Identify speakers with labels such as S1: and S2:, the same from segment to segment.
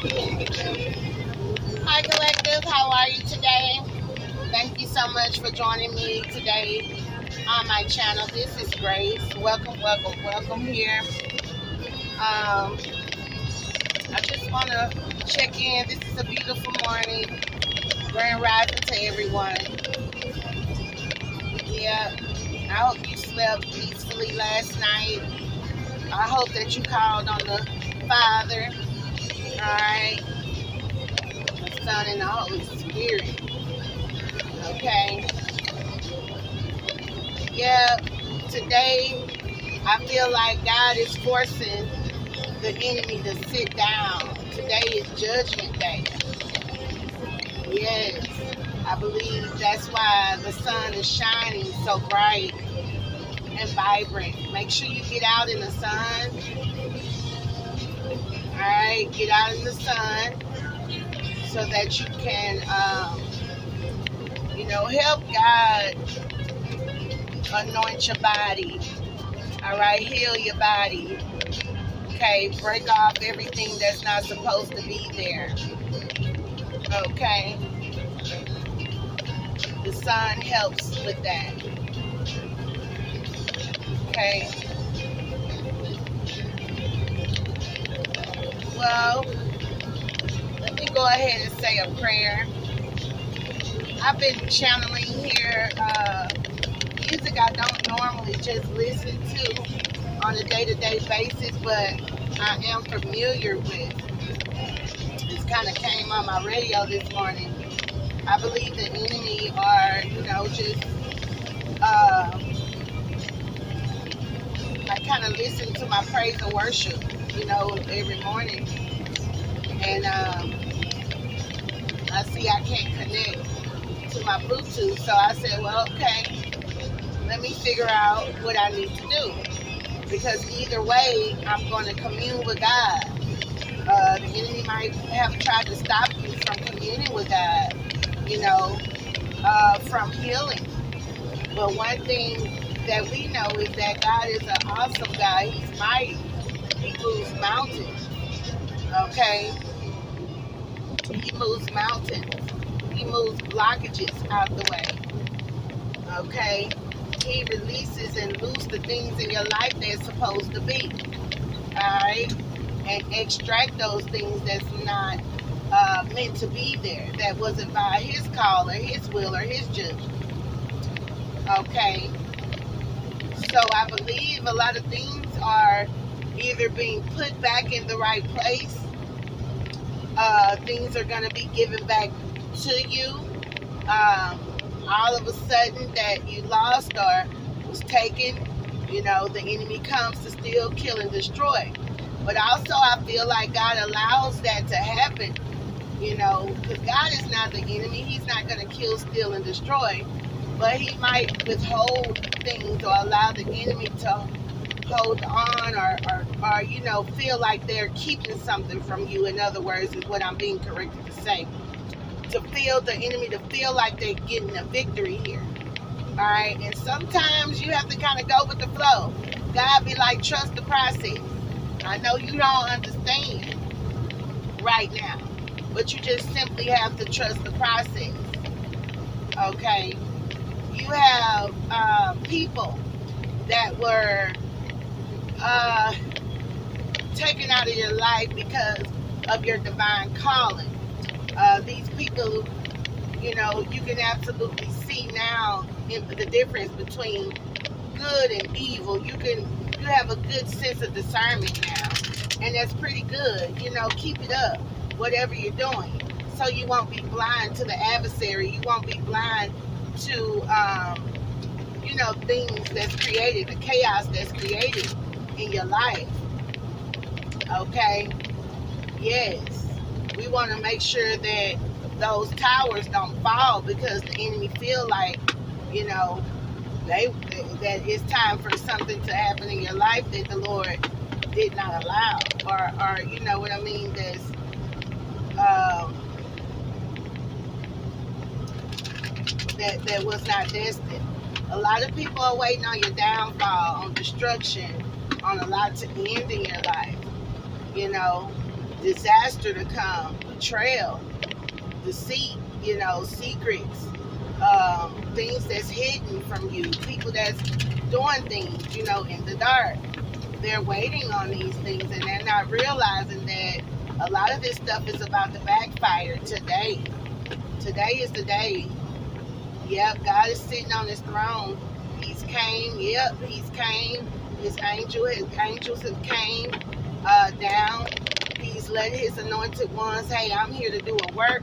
S1: Hi, Collective. How are you today? Thank you so much for joining me today on my channel. This is Grace. Welcome, welcome, welcome here. I just want to check in. This is a beautiful morning. Grand rising to everyone. Yeah, I hope you slept peacefully last night. I hope that you called on the Father, all right, the Son, and the Holy Spirit. Okay. Yeah, today I feel like God is forcing the enemy to sit down. Today is Judgment Day. Yes, I believe that's why the sun is shining so bright and vibrant. Make sure you get out in the sun. All right, get out in the sun so that you can, help God anoint your body. All right, heal your body. Okay, break off everything that's not supposed to be there. Okay, the sun helps with that. Okay, well, let me go ahead and say a prayer. I've been channeling here music I don't normally just listen to on a day-to-day basis, but I am familiar with. This kind of came on my radio this morning. I believe the enemy are, just I kind of listen to my praise and worship, every morning, and I see I can't connect to my Bluetooth, so I said, well, okay, let me figure out what I need to do, because either way, I'm going to commune with God. The enemy might have tried to stop you from communing with God, from healing. But one thing that we know is that God is an awesome God. He's mighty. He moves mountains. Okay? He moves mountains. He moves blockages out the way. Okay? He releases and looses the things in your life that's supposed to be. Alright? And extract those things that's not meant to be there. That wasn't by his call or his will or his judgment. Okay? So I believe a lot of things are either being put back in the right place. Things are going to be given back to you. All of a sudden that you lost or was taken, the enemy comes to steal, kill, and destroy. But also I feel like God allows that to happen, because God is not the enemy. He's not going to kill, steal, and destroy. But he might withhold things or allow the enemy to hold on or feel like they're keeping something from you. In other words, is what I'm being corrected to say. To feel the enemy to feel like they're getting a victory here. All right. And sometimes you have to kind of go with the flow. God be like, trust the process. I know you don't understand right now, but you just simply have to trust the process. Okay. You have people that were taken out of your life because of your divine calling. These people, you can absolutely see now the difference between good and evil. You have a good sense of discernment now, and that's pretty good. Keep it up, whatever you're doing, so you won't be blind to the adversary. You won't be blind to things that's created, the chaos that's created in your life. Okay? Yes. We want to make sure that those towers don't fall, because the enemy feel like, that it's time for something to happen in your life that the Lord did not allow, or you know what I mean, that was not destined. A lot of people are waiting on your downfall, on destruction, on a lot to end in your life, disaster to come, betrayal, deceit, secrets, things that's hidden from you, people that's doing things, in the dark. They're waiting on these things and they're not realizing that a lot of this stuff is about to backfire today. Today is the day. Yep, God is sitting on his throne. He's came. Yep, he's came. His angels have came down. He's let his anointed ones, hey, I'm here to do a work.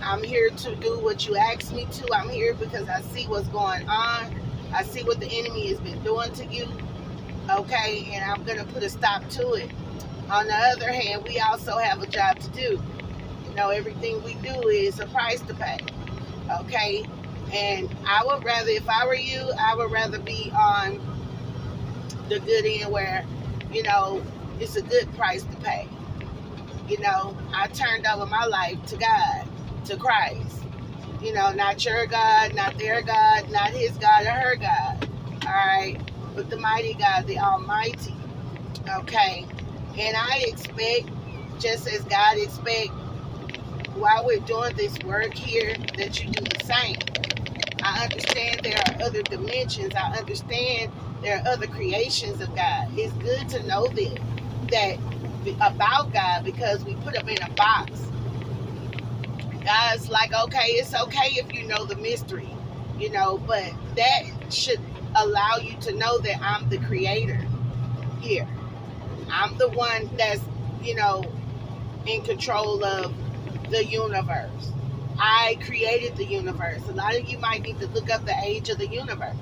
S1: I'm here to do what you asked me to. I'm here because I see what's going on. I see what the enemy has been doing to you. Okay, and I'm going to put a stop to it. On the other hand, we also have a job to do. Everything we do is a price to pay. Okay, and I would rather, if I were you, I would rather be on the good end where, it's a good price to pay. I turned over my life to God, to Christ. Not your God, not their God, not his God or her God. All right, but the mighty God, the Almighty. Okay, and I expect, just as God expects, while we're doing this work here, that you do the same. I understand there are other dimensions. I understand there are other creations of God. It's good to know this, that about God, because we put him in a box. God's like, okay, it's okay if you know the mystery, but that should allow you to know that I'm the creator here. I'm the one that's, in control of the universe. I created the universe. A lot of you might need to look up the age of the universe.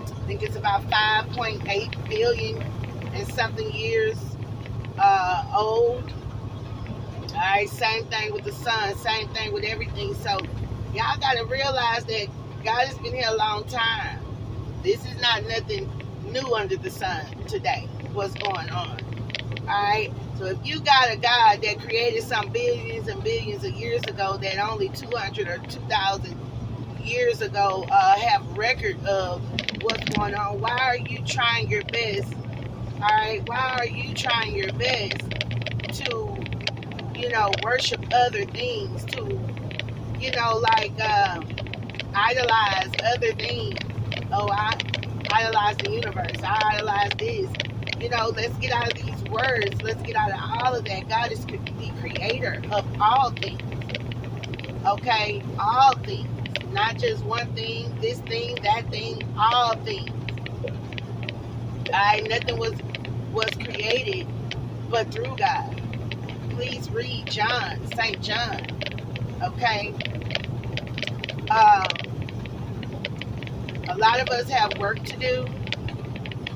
S1: I think it's about 5.8 billion and something years old. All right, same thing with the sun, same thing with everything. So y'all got to realize that God has been here a long time. This is not nothing new under the sun today, what's going on. All right, so if you got a God that created some billions and billions of years ago that only 200 or 2,000 years ago have record of what's going on, why are you trying your best? All right, why are you trying your best to, worship other things, to, idolize other things? Oh, I idolize the universe. I idolize this. Let's get out of these words. Let's get out of all of that. God is the creator of all things. Okay? All things. Not just one thing, this thing, that thing, all things. Alright, nothing was created but through God. Please read John, St. John. Okay? A lot of us have work to do.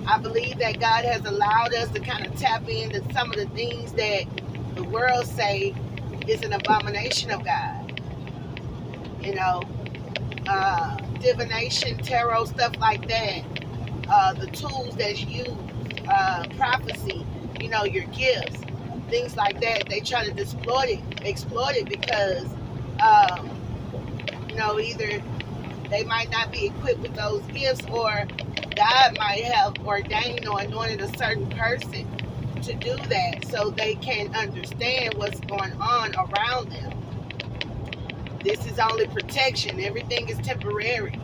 S1: I believe that God has allowed us to kind of tap into some of the things that the world say is an abomination of God. Divination, tarot, stuff like that. The tools that you use, prophecy, your gifts, things like that. They try to exploit it because, either they might not be equipped with those gifts, or God might have ordained or anointed a certain person to do that so they can understand what's going on around them. This is only protection. Everything is temporary.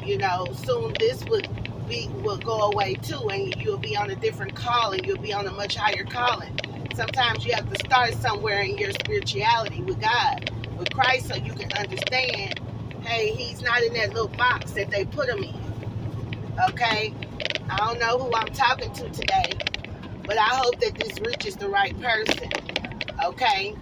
S1: Soon this will go away too, and you'll be on a different calling. You'll be on a much higher calling. Sometimes you have to start somewhere in your spirituality with God, with Christ, so you can understand, hey, he's not in that little box that they put him in. Okay? I don't know who I'm talking to today, but I hope that this reaches the right person. Okay?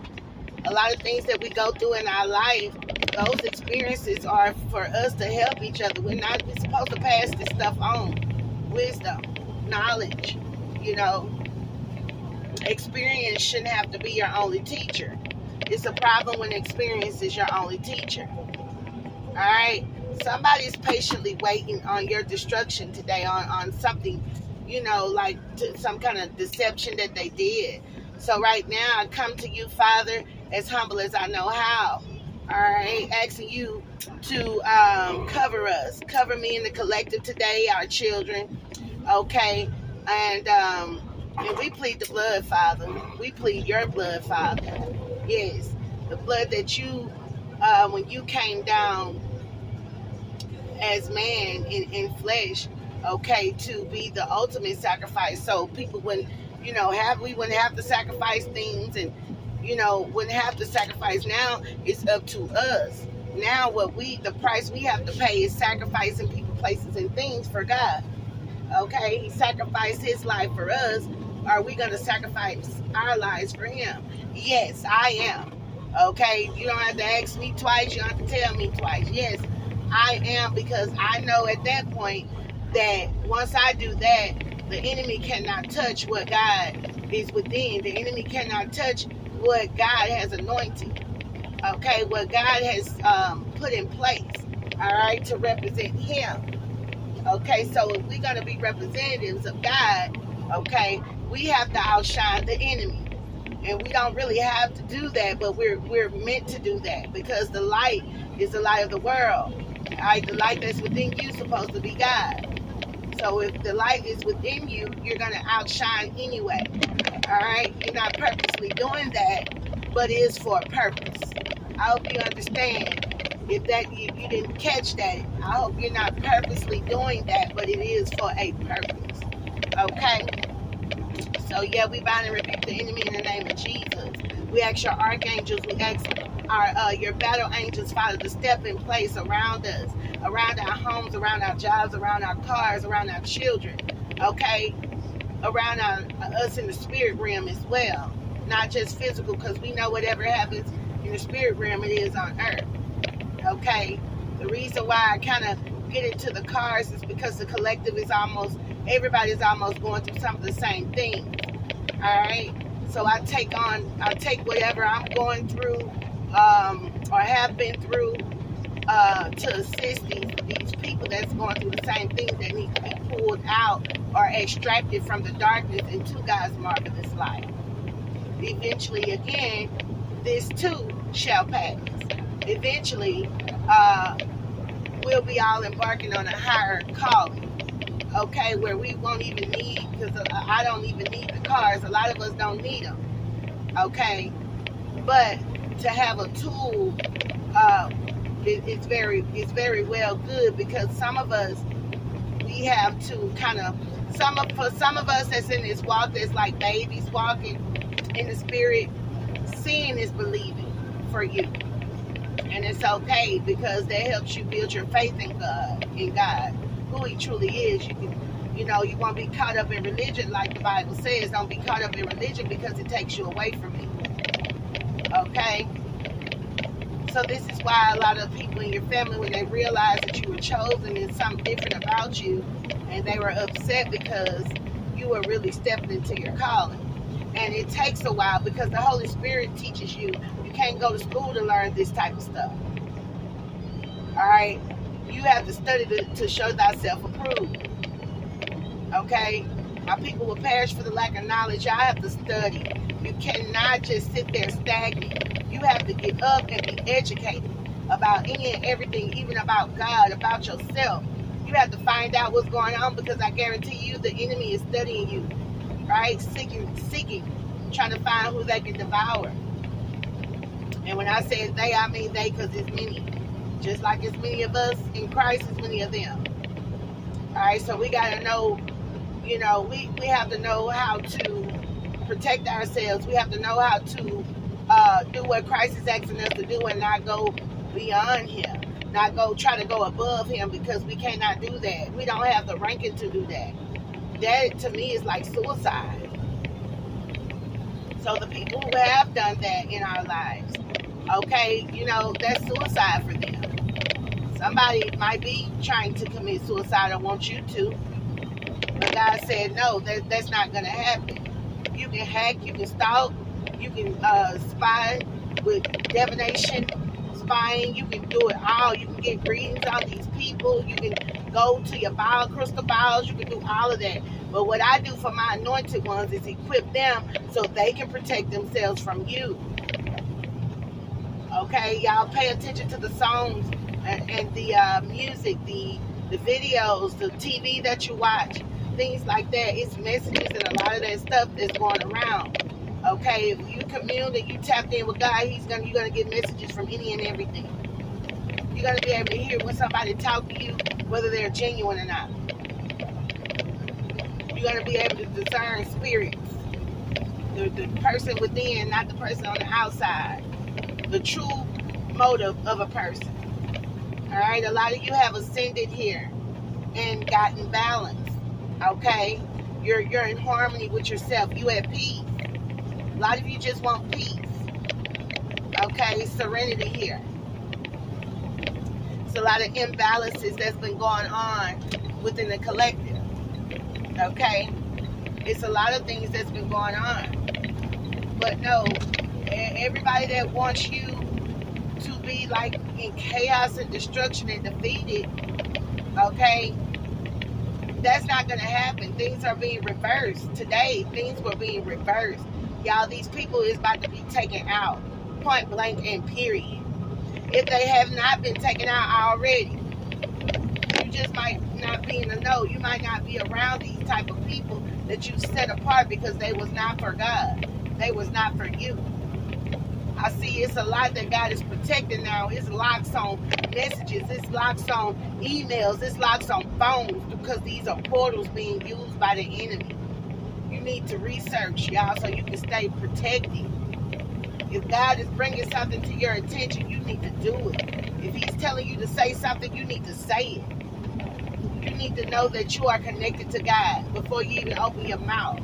S1: A lot of things that we go through in our life, those experiences are for us to help each other. We're supposed to pass this stuff on. Wisdom, knowledge, Experience shouldn't have to be your only teacher. It's a problem when experience is your only teacher. All right? Somebody's patiently waiting on your destruction today, on something, like some kind of deception that they did. So right now, I come to you, Father, as humble as I know how. All right? Asking you to cover us. Cover me in the collective today, our children. Okay? And And we plead the blood, Father. We plead your blood, Father. Yes, the blood that you, when you came down as man in flesh, okay, to be the ultimate sacrifice. So people wouldn't, we wouldn't have to sacrifice things, and wouldn't have to sacrifice. Now it's up to us. Now the price we have to pay is sacrificing people, places, and things for God. Okay, he sacrificed his life for us. Are we going to sacrifice our lives for him? Yes, I am. Okay, you don't have to ask me twice. You don't have to tell me twice. Yes, I am, because I know at that point that once I do that, the enemy cannot touch what God is within. The enemy cannot touch what God has anointed. Okay, what God has put in place. All right, to represent him. Okay, so if we're going to be representatives of God, okay, we have to outshine the enemy. And we don't really have to do that, but we're meant to do that, because the light is the light of the world. All right, the light that's within you is supposed to be God. So if the light is within you, you're going to outshine anyway. All right, you're not purposely doing that, but it is for a purpose. I hope you understand. If that you didn't catch that, I hope you're not purposely doing that, but it is for a purpose. Okay? So yeah, we bind and rebuke the enemy in the name of Jesus. We ask your archangels, we ask your battle angels, Father, to step in place around us, around our homes, around our jobs, around our cars, around our children. Okay? Around us in the spirit realm as well. Not just physical, because we know whatever happens in the spirit realm, it is on earth. Okay, the reason why I kind of get into the cars is because the collective is everybody's almost going through some of the same things. All right, so I take whatever I'm going through or have been through to assist these people that's going through the same things that need to be pulled out or extracted from the darkness into God's marvelous light. Eventually, again, this too shall pass. Eventually, we'll be all embarking on a higher calling, okay, where we won't even need, because I don't even need the cars. A lot of us don't need them, okay, but to have a tool, it's very well good, because some of us, we have to kind of, for some of us that's in this walk, that's like babies walking in the spirit, seeing is believing for you. And it's okay, because that helps you build your faith in God, who he truly is. You won't be caught up in religion, like the Bible says. Don't be caught up in religion, because it takes you away from me. Okay? So this is why a lot of people in your family, when they realize that you were chosen, and something different about you, and they were upset because you were really stepping into your calling. And it takes a while, because the Holy Spirit teaches you. You can't go to school to learn this type of stuff. All right? You have to study to show thyself approved. Okay? My people will perish for the lack of knowledge. I have to study. You cannot just sit there stagnant. You have to get up and be educated about any and everything, even about God, about yourself. You have to find out what's going on, because I guarantee you the enemy is studying you. Right? Seeking, trying to find who they can devour. And when I say they, I mean they, because it's many. Just like it's many of us in Christ, it's many of them. Alright, so we got to know, we have to know how to protect ourselves. We have to know how to do what Christ is asking us to do, and not go beyond him. Not try to go above him, because we cannot do that. We don't have the ranking to do that. That to me is like suicide. So the people who have done that in our lives, okay, that's suicide for them. Somebody might be trying to commit suicide or want you to, but God said no, that's not going to happen. You can hack, you can stalk, you can spy with divination, spying, you can do it all. You can get readings on these people, you can go to your crystal balls, you can do all of that. But what I do for my anointed ones is equip them so they can protect themselves from you. Okay, y'all pay attention to the songs and the music, the videos, the TV that you watch. things like that. It's messages and a lot of that stuff that's going around. Okay, if you commune and you tapped in with God, you're gonna get messages from any and everything. You're gonna be able to hear when somebody talk to you, whether they're genuine or not. You're gonna be able to discern spirits. The person within, not the person on the outside. The true motive of a person. All right, a lot of you have ascended here and gotten balance. Okay, you're in harmony with yourself. You at peace. A lot of you just want peace. Okay, serenity here. It's a lot of imbalances that's been going on within the collective. Okay, it's a lot of things that's been going on. But no, everybody that wants you to be like in chaos and destruction and defeated, okay, that's not going to happen. Things are being reversed. Today, things were being reversed. Y'all, these people is about to be taken out. Point blank and period. If they have not been taken out already, you just might not be in the know. You might not be around these type of people that you set apart because they was not for God. They was not for you. I see it's a lot that God is protecting now. It's locks on messages. It's locks on emails. It's locks on phones because these are portals being used by the enemy. You need to research, y'all, so you can stay protected. If God is bringing something to your attention, you need to do it. If he's telling you to say something, you need to say it. You need to know that you are connected to God before you even open your mouth.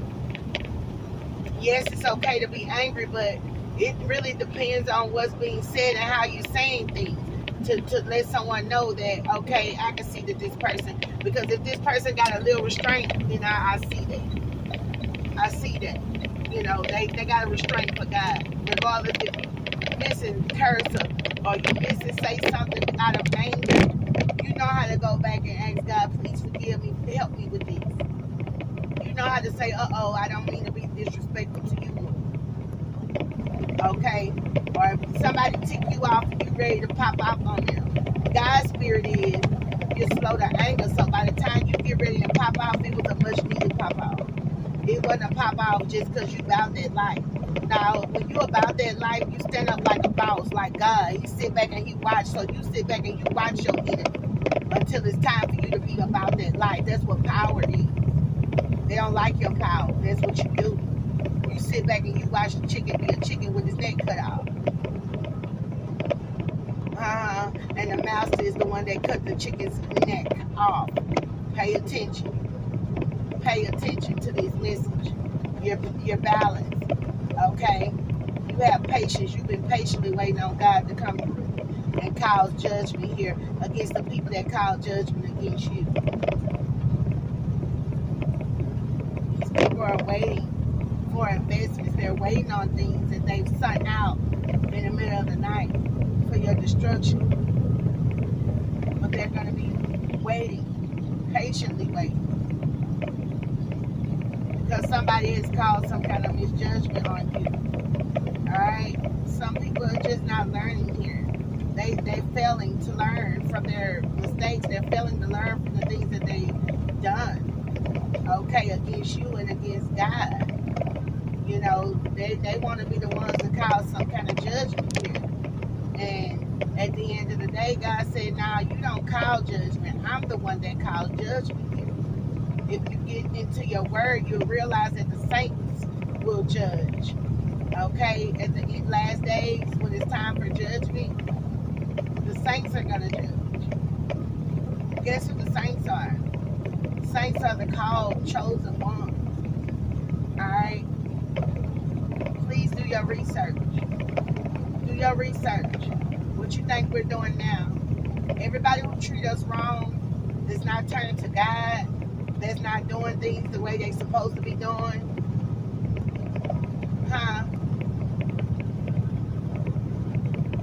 S1: Yes, it's okay to be angry, but it really depends on what's being said and how you're saying things to let someone know that, okay, I can see that this person, because if this person got a little restraint, then I see that. I see that. You know, they got a restraint for God. Regardless if you missing curse or you missing say something out of anger, you know how to go back and ask God, please forgive me, help me with this. You know how to say, I don't mean to be disrespectful to you. Okay? Or if somebody tick you off and you ready to pop off on them. God's spirit is you're slow to anger, so by the time you get ready to pop off, it was a much needed pop off. It wasn't a pop off just because you about that life. Now, when you about that life, you stand up like a boss, like God. He sit back and he watch, so you sit back and you watch your enemy until it's time for you to be about that life. That's what power is. They don't like your power. That's what you do. You sit back and you watch the chicken be a chicken with his neck cut off. And the master is the one that cut the chicken's neck off. Pay attention. Pay attention to this message. Your balance. Okay? You have patience. You've been patiently waiting on God to come through and cause judgment here against the people that cause judgment against you. These people are waiting for investments. They're waiting on things that they've sent out in the middle of the night for your destruction. But they're going to be waiting, patiently waiting. Because somebody has caused some kind of misjudgment on you. Alright? Some people are just not learning here. They're failing to learn from their mistakes. They're failing to learn from the things that they've done. Okay, against you and against God. You know, they want to be the ones to cause some kind of judgment here. And at the end of the day, God said, nah, you don't call judgment. I'm the one that calls judgment here. If you get into your word, you'll realize that the saints will judge. Okay? At the last days, when it's time for judgment, the saints are going to judge. Guess who the saints are? The saints are the called, chosen ones. Alright? Please do your research. Do your research. What you think we're doing now? Everybody who treat us wrong, that's not turning to God, that's not doing things the way they're supposed to be doing.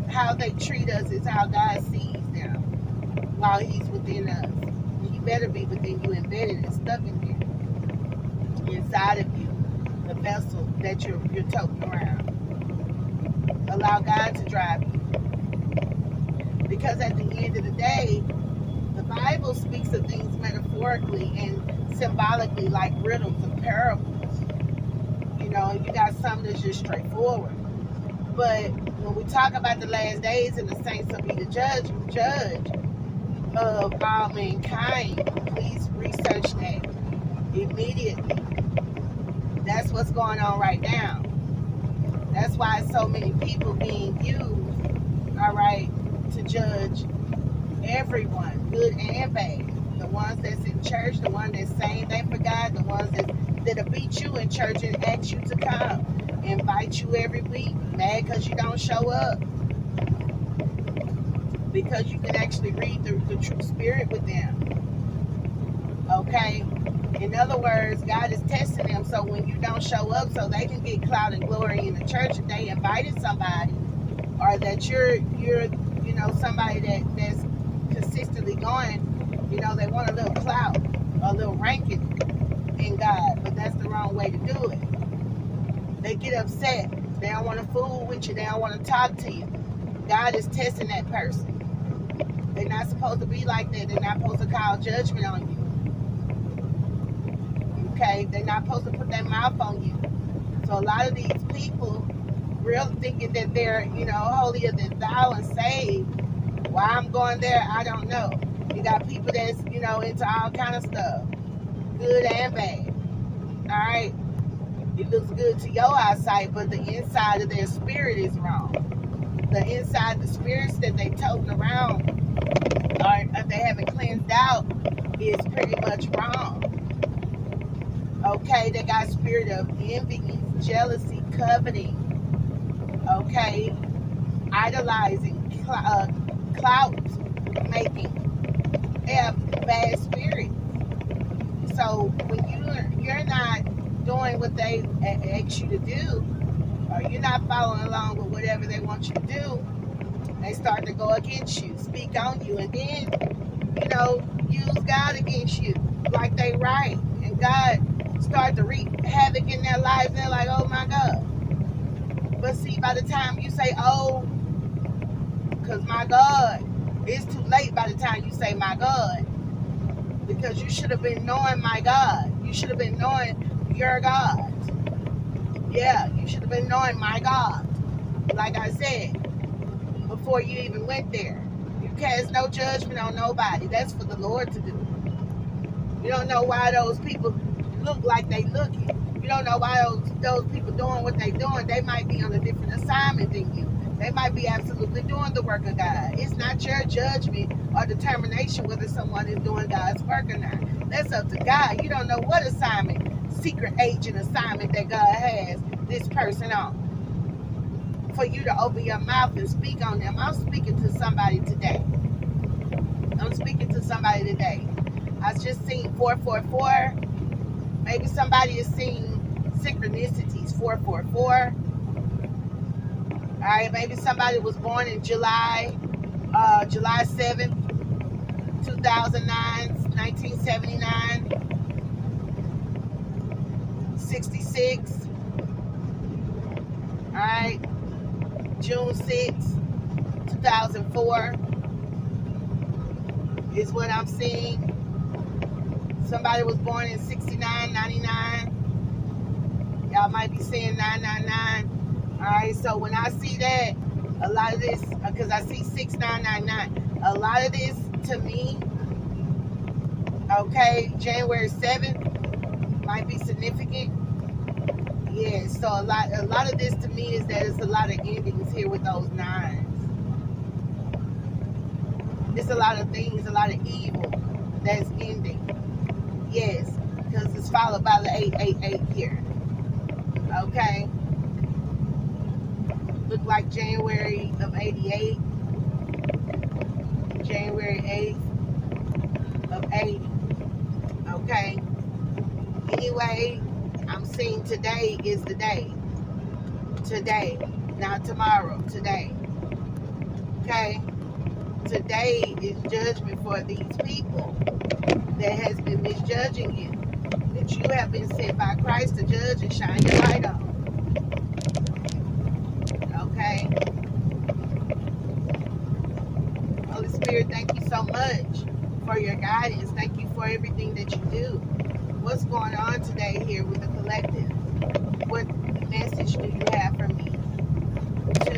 S1: How they treat us is how God sees them while he's within us. He better be within you, embedded and stuck in you, inside of you, the vessel that you're toting around. Allow God to drive you. Because at the end of the day, The Bible speaks of things metaphorically and symbolically, like riddles and parables. You know, you got some that's just straightforward. But when we talk about the last days and the saints will be the judge of all mankind, please research that immediately. That's what's going on right now. That's why so many people being used, all right, to judge everyone, good and bad. The ones that's in church, the ones that's saying they forgot, the ones that'll beat you in church and ask you to come, invite you every week, mad because you don't show up, because you can actually read the true spirit with them. Okay? In other words, God is testing them, so when you don't show up, so they can get clout and glory in the church if they invited somebody, or that you're you know, somebody that's consistently going, you know, they want a little clout, a little ranking in God, but that's the wrong way to do it. They get upset. They don't want to fool with you. They don't want to talk to you. God is testing that person. They're not supposed to be like that. They're not supposed to call judgment on you. Okay? They're not supposed to put their mouth on you. So a lot of these people really thinking that they're, you know, holier than thou and saved. Why I'm going there, I don't know. You got people that's, you know, into all kind of stuff, good and bad. All right? It looks good to your eyesight, but the inside of their spirit is wrong. The inside, the spirits that they toting around, or they haven't cleansed out, is pretty much wrong. Okay, they got spirit of envy, jealousy, coveting. Okay, idolizing, clout making. They have bad spirits. So when you're not doing what they ask you to do, or you're not following along with whatever they want you to do, they start to go against you, speak on you, and then, you know, use God against you like they right. And God start to wreak havoc in their lives, and they're like, oh my God. But see, by the time you say, oh, because my God, it's too late by the time you say my God. Because you should have been knowing my God. You should have been knowing your God. Yeah, you should have been knowing my God. Like I said, before you even went there. You cast no judgment on nobody. That's for the Lord to do. You don't know why those people look like they looking. You don't know why those people doing what they doing. They might be on a different assignment than you. They might be absolutely doing the work of God. It's not your judgment or determination whether someone is doing God's work or not. That's up to God. You don't know what assignment, secret agent assignment that God has this person on, for you to open your mouth and speak on them. I'm speaking to somebody today. I'm speaking to somebody today. I just seen 444. Maybe somebody has seen synchronicities 444. All right, maybe somebody was born in July 7th, 2009, 1979, 66. All right, June 6th, 2004 is what I'm seeing. Somebody was born in 69, 99. Y'all might be saying 999. All right, so when I see that, a lot of this, because I see 6999, a lot of this to me, okay, January 7th might be significant. Yeah, so a lot of this to me is that it's a lot of endings here with those nines. It's a lot of things, a lot of evil that's ending. Yes, because it's followed by the 888 here. Okay. Look like January of 88. January 8th of 80. Okay. Anyway, I'm seeing today is the day. Today. Not tomorrow. Today. Okay. Today is judgment for these people that has been misjudging you, that you have been sent by Christ to judge and shine your light on. Okay? Holy Spirit, thank you so much for for your guidance. Thank you for everything that you do. What's going on today here with the collective? What message do you have for me to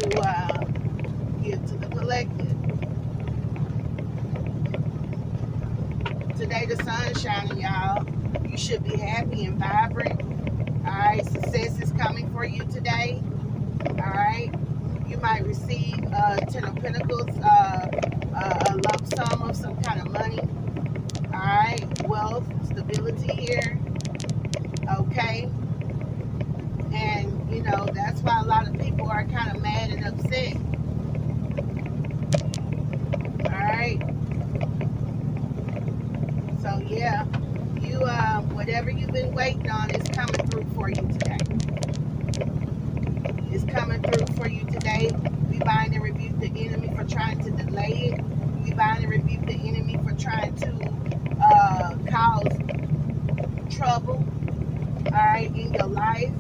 S1: give to the collective? Today the sun is shining, y'all. You should be happy and vibrant. Alright, success is coming for you today. Alright, you might receive Ten of Pentacles, a lump sum of some kind of money. Alright, wealth, stability here. Okay, and you know, that's why a lot of people are kind of mad and upset. Alright, so yeah, you whatever you've been waiting on is coming through for you today. It's coming through for you today. We bind and rebuke the enemy for trying to delay it. We bind and rebuke the enemy for trying to cause trouble, alright, in your life,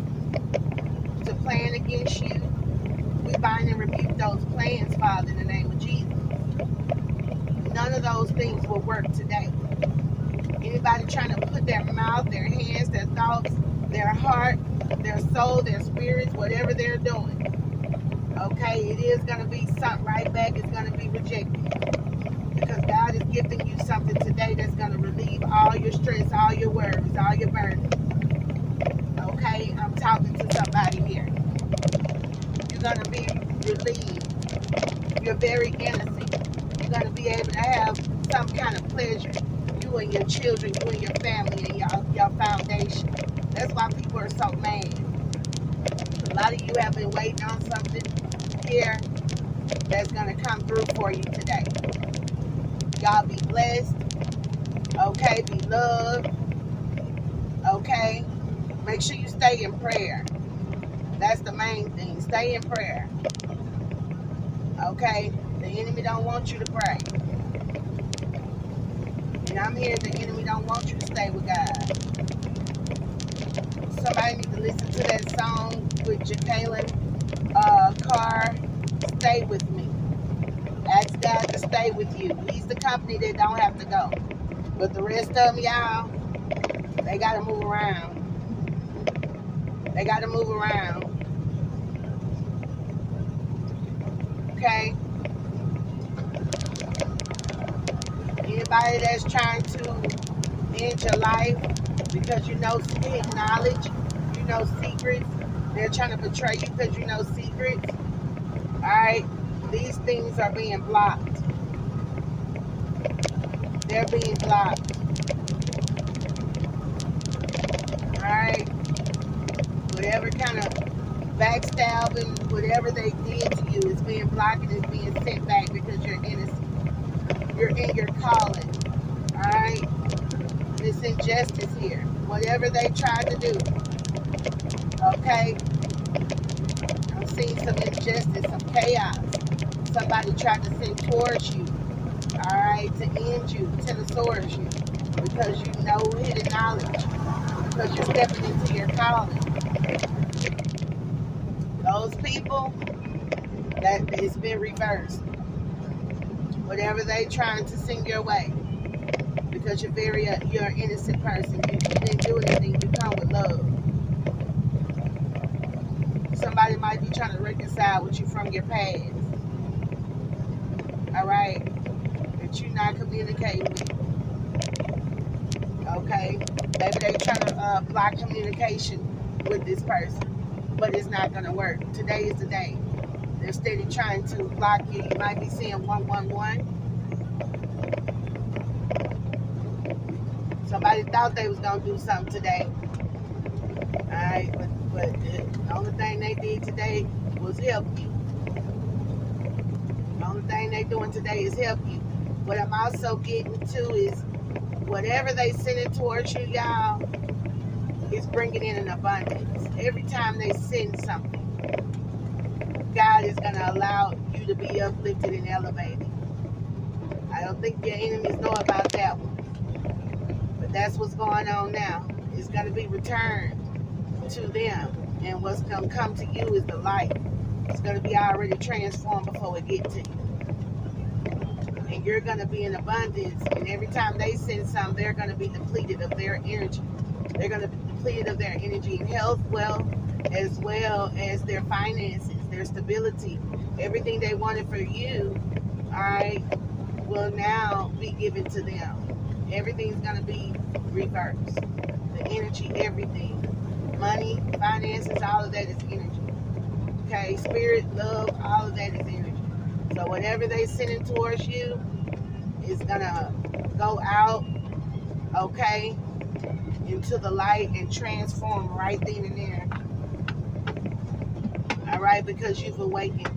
S1: to plan against you. We bind and rebuke those plans, Father, in the name of Jesus. None of those things will work today. Anybody trying to put their mouth, their hands, their thoughts, their heart, their soul, their spirits, whatever they're doing, okay, it is going to be sent right back. It's going to be rejected. Because God is gifting you something today that's going to relieve all your stress, all your worries, all your burdens. Okay, I'm talking to somebody here. You're going to be relieved. You're very innocent. You're going to be able to have some kind of pleasure. You and your children, you and your family, and your foundation. That's why people are so mad. A lot of you have been waiting on something here that's going to come through for you today. Y'all be blessed. Okay, be loved. Okay, make sure you stay in prayer. That's the main thing. Stay in prayer. Okay, the enemy don't want you to pray. And I'm here, the enemy don't want you to stay with God. Somebody need to listen to that song with Jacqueline Carr, Stay With Me. Ask God to stay with you. He's the company that don't have to go. But the rest of them, y'all, they got to move around. They got to move around. Okay? Anybody that's trying to end your life because you know hidden knowledge, you know secrets, they're trying to betray you because you know secrets. Alright? These things are being blocked. They're being blocked. Alright? Whatever kind of backstabbing, whatever they did to you is being blocked and is being sent back because you're innocent. You're in your calling. Alright? This injustice here. Whatever they tried to do. Okay? I'm seeing some injustice, some chaos. Somebody tried to send towards you. Alright? To end you, to towards you. Because you know hidden knowledge. Because you're stepping into your calling. Those people, that it's been reversed. Whatever they trying to send your way. Because you're an innocent person. You didn't do anything. You come with love. Somebody might be trying to reconcile with you from your past. Alright? That you're not communicating with. Okay? Maybe they're trying to block communication with this person. But it's not going to work. Today is the day. They're steady trying to block you. You might be seeing 111. Somebody thought they was going to do something today. Alright, but the only thing they did today was help you. The only thing they doing today is help you. What I'm also getting to is whatever they sending towards you, y'all, is bringing in an abundance. Every time they send something, God is going to allow you to be uplifted and elevated. I don't think your enemies know about that one. But that's what's going on now. It's going to be returned to them. And what's going to come to you is the light. It's going to be already transformed before it gets to you. and you're going to be in abundance. And every time they send some, they're going to be depleted of their energy. They're going to be depleted of their energy and health, wealth, as well as their finances, their stability. Everything they wanted for you, all right, will now be given to them. Everything's going to be reversed. The energy, everything. Money, finances, all of that is energy. Okay, spirit, love, all of that is energy. So whatever they sending towards you is going to go out, okay, into the light and transform right then and there. All right, because you've awakened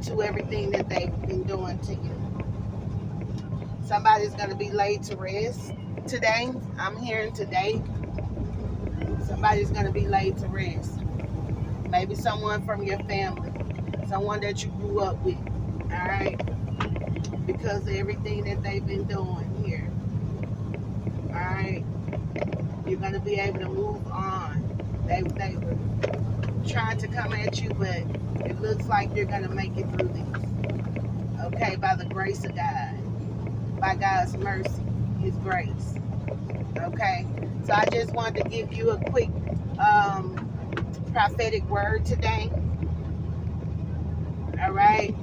S1: to everything that they've been doing to you. Somebody's going to be laid to rest today. I'm hearing today. Somebody's going to be laid to rest. Maybe someone from your family. Someone that you grew up with. All right? Because of everything that they've been doing here. All right? You're going to be able to move on. They were trying to come at you, but it looks like you're going to make it through this. Okay? By the grace of God. By God's mercy. His grace. Okay? So I just wanted to give you a quick prophetic word today. All right?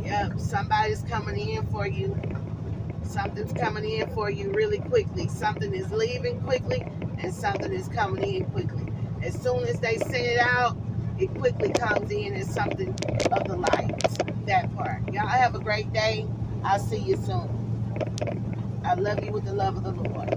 S1: Yep, somebody's coming in for you. Something's coming in for you really quickly. Something is leaving quickly, and something is coming in quickly. As soon as they send it out, it quickly comes in as something of the light. That part. Y'all have a great day. I'll see you soon. I love you with the love of the Lord.